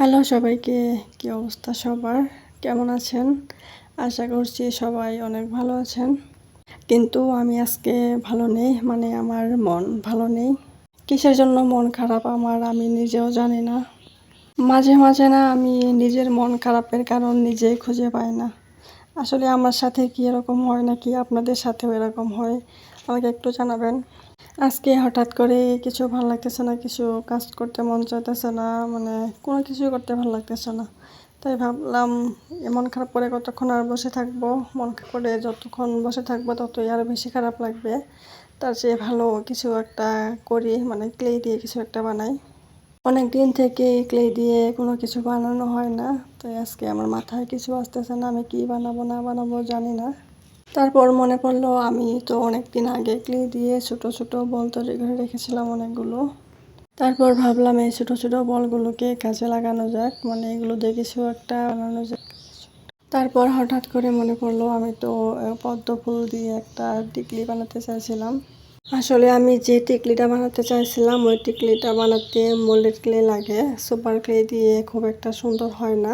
Hello সবাইকে, কি অবস্থা সবার? কেমন আছেন? আশা করছি সবাই অনেক ভালো আছেন। কিন্তু আমি আজকে ভালো নেই, মানে আমার মন ভালো নেই। কিসের জন্য মন খারাপ আমার আমি নিজেও জানি না। মাঝে মাঝে না আমি নিজের মন খারাপের কারণ নিজেই খুঁজে পাই না। আসলে আমার সাথে কি এরকম হয় নাকি আপনাদের সাথেও এরকম হয়, আমাকে একটু জানাবেন। আজকে হঠাৎ করে কিছু ভালো লাগতেছে না, কিছু কাজ করতে মন চাইতেছে না, মানে কোনো কিছুই করতে ভালো লাগতেছে না। তাই ভাবলাম মন খারাপ করে কতক্ষণ আর বসে থাকবো, মন খারাপ করে যতক্ষণ বসে থাকবো ততই আরও বেশি খারাপ লাগবে। তার চেয়ে ভালো কিছু একটা করি, মানে ক্লে দিয়ে কিছু একটা বানাই। অনেক দিন থেকে ক্লে দিয়ে কোনো কিছু বানানো হয় না, তাই আজকে আমার মাথায় কিছু আসতেছে না, আমি কি বানাবো না বানাবো জানি না। তারপর মনে পড়লো আমি তো অনেক দিন আগে ক্লে দিয়ে ছোট ছোট বল তৈরি করে রেখেছিলাম অনেকগুলো। তারপর ভাবলাম এই ছোট ছোট বলগুলোকে কাজে লাগানো যাক, মানে এগুলো দিয়ে কিছু একটা বানানো যাক। তারপর হঠাৎ করে মনে পড়লো আমি তো পদ্ম ফুল দিয়ে একটা টিকলি বানাতে চাইছিলাম। আসলে আমি যে টিকলিটা বানাতে চাইছিলাম ওই টিকলিটা বানাতে মোল্ডেড ক্লে লাগে, সুপার ক্লে দিয়ে খুব একটা সুন্দর হয় না।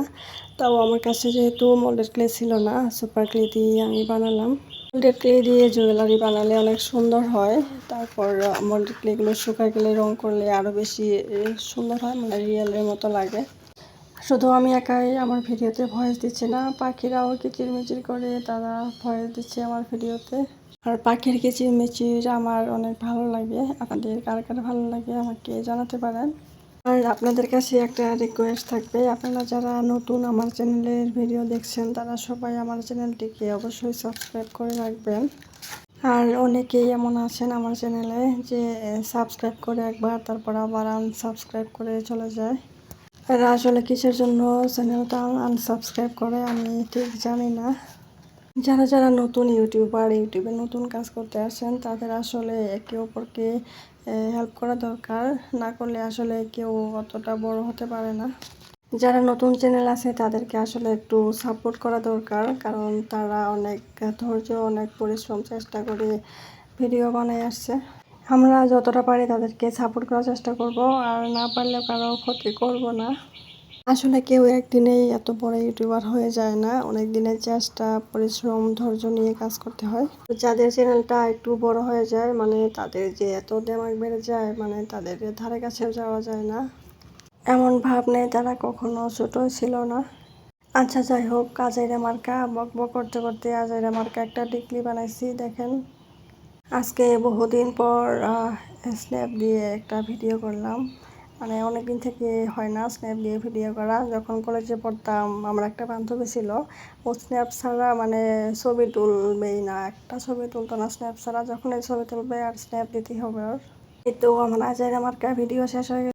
তাও আমার কাছে যেহেতু মোল্ডেড ক্লে ছিল না, সুপার ক্লে দিয়ে আমি বানালাম। মোল্ডেড ক্লে দিয়ে জুয়েলারি বানালে অনেক সুন্দর হয়। তারপর মোল্ডেড ক্লেগুলো শুকায় গেলে রং করলে আরও বেশি সুন্দর হয়, মানে রিয়েলের মতো লাগে। শুধু আমি একাই আমার ভিডিওতে ভয়েস দিচ্ছি না, পাখিরাও কিচিরমিচির করে তারা ভয়েস দিচ্ছে আমার ভিডিওতে। আর পাখির কিচিরমিচির আমার অনেক ভালো লাগে। আপনাদের কার কার ভালো লাগে আমাকে জানাতে পারেন। আর আপনাদের কাছে একটা রিকোয়েস্ট থাকবে, আপনারা যারা নতুন আমার চ্যানেলের ভিডিও দেখছেন তারা সবাই আমার চ্যানেলটিকে অবশ্যই সাবস্ক্রাইব করে রাখবেন। আর অনেকেই এমন আছেন আমার চ্যানেলে যে সাবস্ক্রাইব করে একবার তারপর আবার আনসাবস্ক্রাইব করে চলে যায়। এরা আসলে কিসের জন্য চ্যানেলটা আনসাবস্ক্রাইব করে আমি ঠিক জানি না। যারা যারা নতুন ইউটিউবার, ইউটিউবে নতুন কাজ করতে আসেন তাদের আসলে একে অপরকে হেল্প করা দরকার, না করলে আসলে কেউ অতটা বড় হতে পারে না। যারা নতুন চ্যানেল আছে তাদেরকে আসলে একটু সাপোর্ট করা দরকার, কারণ তারা অনেক ধৈর্য অনেক পরিশ্রম চেষ্টা করে ভিডিও বানায় আসছে। আমরা যতটা পারি তাদেরকে সাপোর্ট করার চেষ্টা করব, আর না পারলেও কারো ক্ষতি করব না। আসলে কেউ একদিনেই এত বড় ইউটিউবার হয়ে যায় না, অনেক দিনের চেষ্টা পরিশ্রম ধৈর্য নিয়ে কাজ করতে হয়। যাদের চ্যানেলটা একটু বড় হয়ে যায়, মানে তাদের যে এত দিমাগ বেড়ে যায়, মানে তাদের ধারে কাছেও যাওয়া যায় না, এমন ভাব নেই তারা কখনো ছোট ছিল না। আচ্ছা যাই হোক, আজাইরা মার্কা বক বক করতে করতে আজাইরা মার্কা একটা টিকলি বানাইছি দেখেন। আজকে বহুদিন পর স্ন্যাপ দিয়ে একটা ভিডিও করলাম, মানে অনেক দিন থেকে হয় না স্ন্যাপ দিয়ে ভিডিও করা। যখন কলেজে পড়তাম আমার একটা বান্ধবী ছিল, ও স্ন্যাপ ছাড়া মানে ছবি তুলবেই না, একটা ছবি তুলতো না স্ন্যাপ ছাড়া, যখন এই ছবি তুলবে আর স্ন্যাপ দিতেই হবে ওর। এই তো আমার আজাইরা মার্কা ভিডিও শেষ হয়ে গেছে।